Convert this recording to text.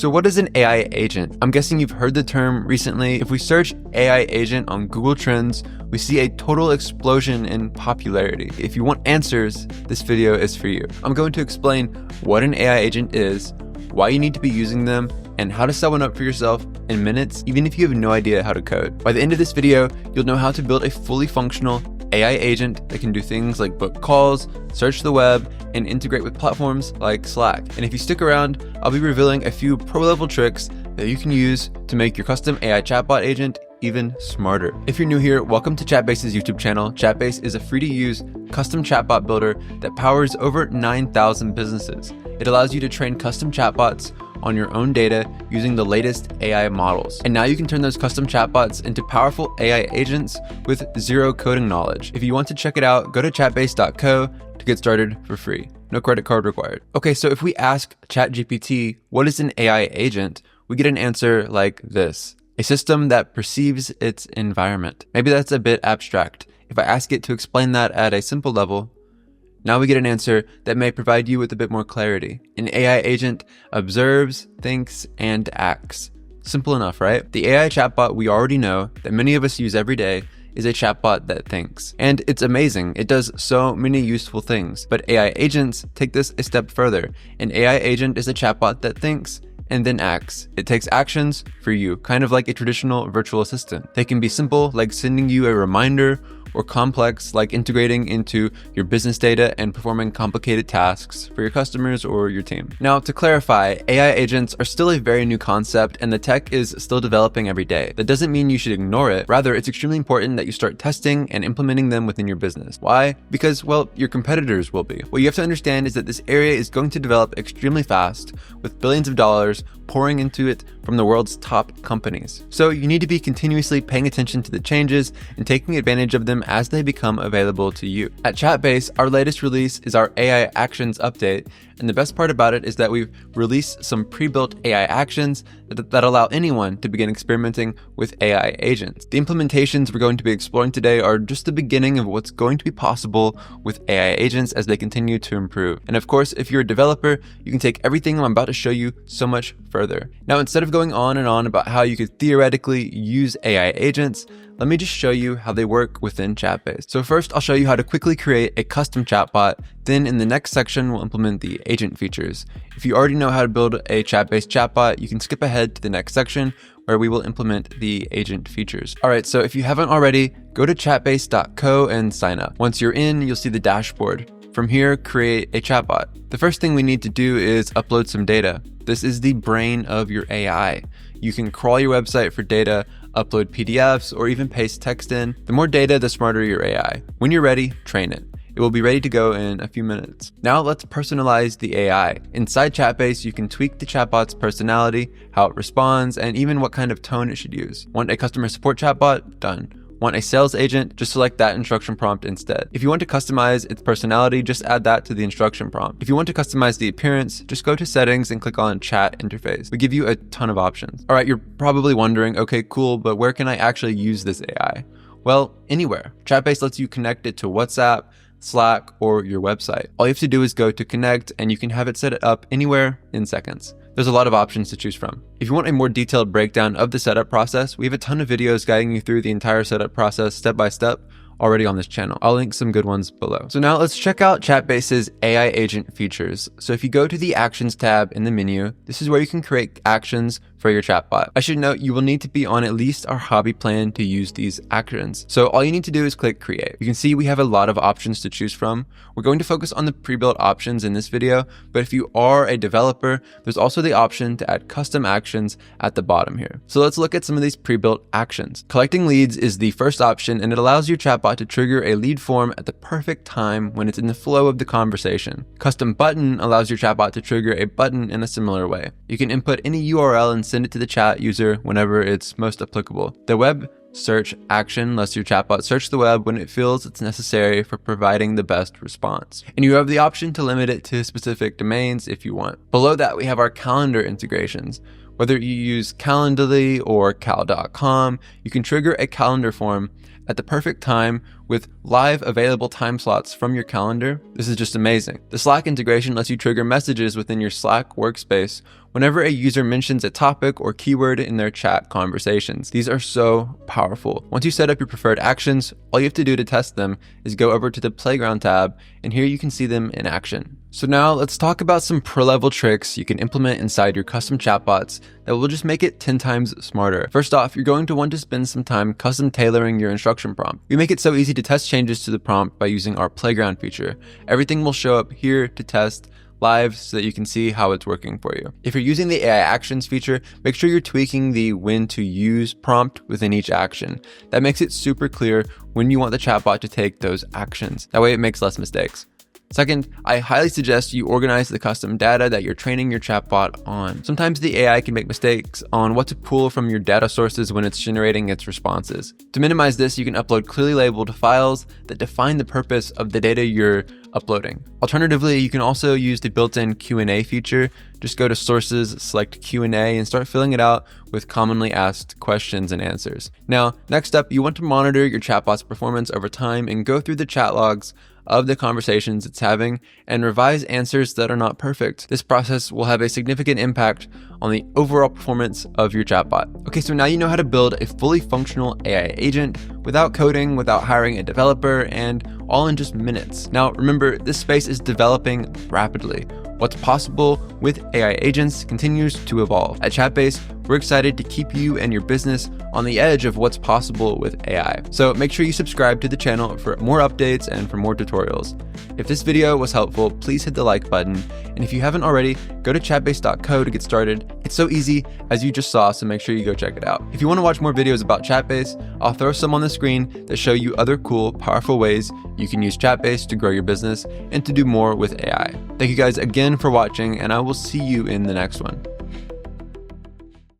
So what is an AI agent? I'm guessing you've heard the term recently. If we search AI agent on Google Trends, we see a total explosion in popularity. If you want answers, this video is for you. I'm going to explain what an AI agent is, why you need to be using them, and how to set one up for yourself in minutes, even if you have no idea how to code. By the end of this video, you'll know how to build a fully functional AI agent that can do things like book calls, search the web, and integrate with platforms like Slack. And if you stick around, I'll be revealing a few pro-level tricks that you can use to make your custom AI chatbot agent even smarter. If you're new here, welcome to Chatbase's YouTube channel. Chatbase is a free-to-use custom chatbot builder that powers over 9,000 businesses. It allows you to train custom chatbots on your own data using the latest AI models. And now you can turn those custom chatbots into powerful AI agents with zero coding knowledge. If you want to check it out, go to chatbase.co to get started for free. No credit card required. Okay, so if we ask ChatGPT, what is an AI agent? We get an answer like this: a system that perceives its environment. Maybe that's a bit abstract. If I ask it to explain that at a simple level, now we get an answer that may provide you with a bit more clarity. An AI agent observes, thinks, and acts. Simple enough, right? The AI chatbot we already know that many of us use every day is a chatbot that thinks. And it's amazing. It does so many useful things. But AI agents take this a step further. An AI agent is a chatbot that thinks and then acts. It takes actions for you, kind of like a traditional virtual assistant. They can be simple, like sending you a reminder, or complex, like integrating into your business data and performing complicated tasks for your customers or your team. Now, to clarify, AI agents are still a very new concept and the tech is still developing every day. That doesn't mean you should ignore it. Rather, it's extremely important that you start testing and implementing them within your business. Why? Because, well, your competitors will be. What you have to understand is that this area is going to develop extremely fast, with billions of dollars pouring into it from the world's top companies. So you need to be continuously paying attention to the changes and taking advantage of them as they become available to you. At Chatbase, our latest release is our AI Actions update, and the best part about it is that we've released some pre-built AI actions that allow anyone to begin experimenting with AI agents. The implementations we're going to be exploring today are just the beginning of what's going to be possible with AI agents as they continue to improve. And of course, if you're a developer, you can take everything I'm about to show you so much further. Now, instead of going on and on about how you could theoretically use AI agents, let me just show you how they work within Chatbase. So first, I'll show you how to quickly create a custom chatbot. Then in the next section, we'll implement the agent features. If you already know how to build a chat-based chatbot, you can skip ahead to the next section where we will implement the agent features. All right, so if you haven't already, go to chatbase.co and sign up. Once you're in, you'll see the dashboard. From here, create a chatbot. The first thing we need to do is upload some data. This is the brain of your AI. You can crawl your website for data, upload PDFs, or even paste text in. The more data, the smarter your AI. When you're ready, train it. It will be ready to go in a few minutes. Now let's personalize the AI. Inside Chatbase, you can tweak the chatbot's personality, how it responds, and even what kind of tone it should use. Want a customer support chatbot? Done. Want a sales agent? Just select that instruction prompt instead. If you want to customize its personality, just add that to the instruction prompt. If you want to customize the appearance, just go to settings and click on chat interface. We give you a ton of options. All right, you're probably wondering, okay, cool, but where can I actually use this AI? Well, anywhere. Chatbase lets you connect it to WhatsApp, Slack, or your website. All you have to do is go to connect and you can have it set it up anywhere in seconds. There's a lot of options to choose from. If you want a more detailed breakdown of the setup process, we have a ton of videos guiding you through the entire setup process step by step already on this channel. I'll link some good ones below. So now let's check out Chatbase's AI agent features. So if you go to the Actions tab in the menu, this is where you can create actions for your chatbot. I should note you will need to be on at least our hobby plan to use these actions. So all you need to do is click create. You can see we have a lot of options to choose from. We're going to focus on the pre-built options in this video, but if you are a developer, there's also the option to add custom actions at the bottom here. So let's look at some of these pre-built actions. Collecting leads is the first option, and it allows your chatbot to trigger a lead form at the perfect time when it's in the flow of the conversation. Custom button allows your chatbot to trigger a button in a similar way. You can input any URL and send it to the chat user whenever it's most applicable. The web search action lets your chatbot search the web when it feels it's necessary for providing the best response. And you have the option to limit it to specific domains if you want. Below that, we have our calendar integrations. Whether you use Calendly or cal.com, you can trigger a calendar form at the perfect time with live available time slots from your calendar. This is just amazing. The Slack integration lets you trigger messages within your Slack workspace whenever a user mentions a topic or keyword in their chat conversations. These are so powerful. Once you set up your preferred actions, all you have to do to test them is go over to the Playground tab, and here you can see them in action. So now let's talk about some pro-level tricks you can implement inside your custom chatbots that will just make it 10 times smarter. First off, you're going to want to spend some time custom tailoring your instruction prompt. We make it so easy to test changes to the prompt by using our Playground feature. Everything will show up here to test live so that you can see how it's working for you. If you're using the AI actions feature, make sure you're tweaking the when to use prompt within each action. That makes it super clear when you want the chatbot to take those actions. That way it makes less mistakes. Second, I highly suggest you organize the custom data that you're training your chatbot on. Sometimes the AI can make mistakes on what to pull from your data sources when it's generating its responses. To minimize this, you can upload clearly labeled files that define the purpose of the data you're uploading. Alternatively, you can also use the built-in Q&A feature. Just go to Sources, select Q&A, and start filling it out with commonly asked questions and answers. Now, next up, you want to monitor your chatbot's performance over time and go through the chat logs of the conversations it's having and revise answers that are not perfect. This process will have a significant impact on the overall performance of your chatbot. Okay, so now you know how to build a fully functional AI agent without coding, without hiring a developer, and all in just minutes. Now, remember, this space is developing rapidly. What's possible with AI agents continues to evolve. At Chatbase, we're excited to keep you and your business on the edge of what's possible with AI. So make sure you subscribe to the channel for more updates and for more tutorials. If this video was helpful, please hit the like button. And if you haven't already, go to chatbase.co to get started. It's so easy, as you just saw, so make sure you go check it out. If you want to watch more videos about Chatbase, I'll throw some on the screen that show you other cool, powerful ways you can use Chatbase to grow your business and to do more with AI. Thank you guys again for watching, and I will see you in the next one.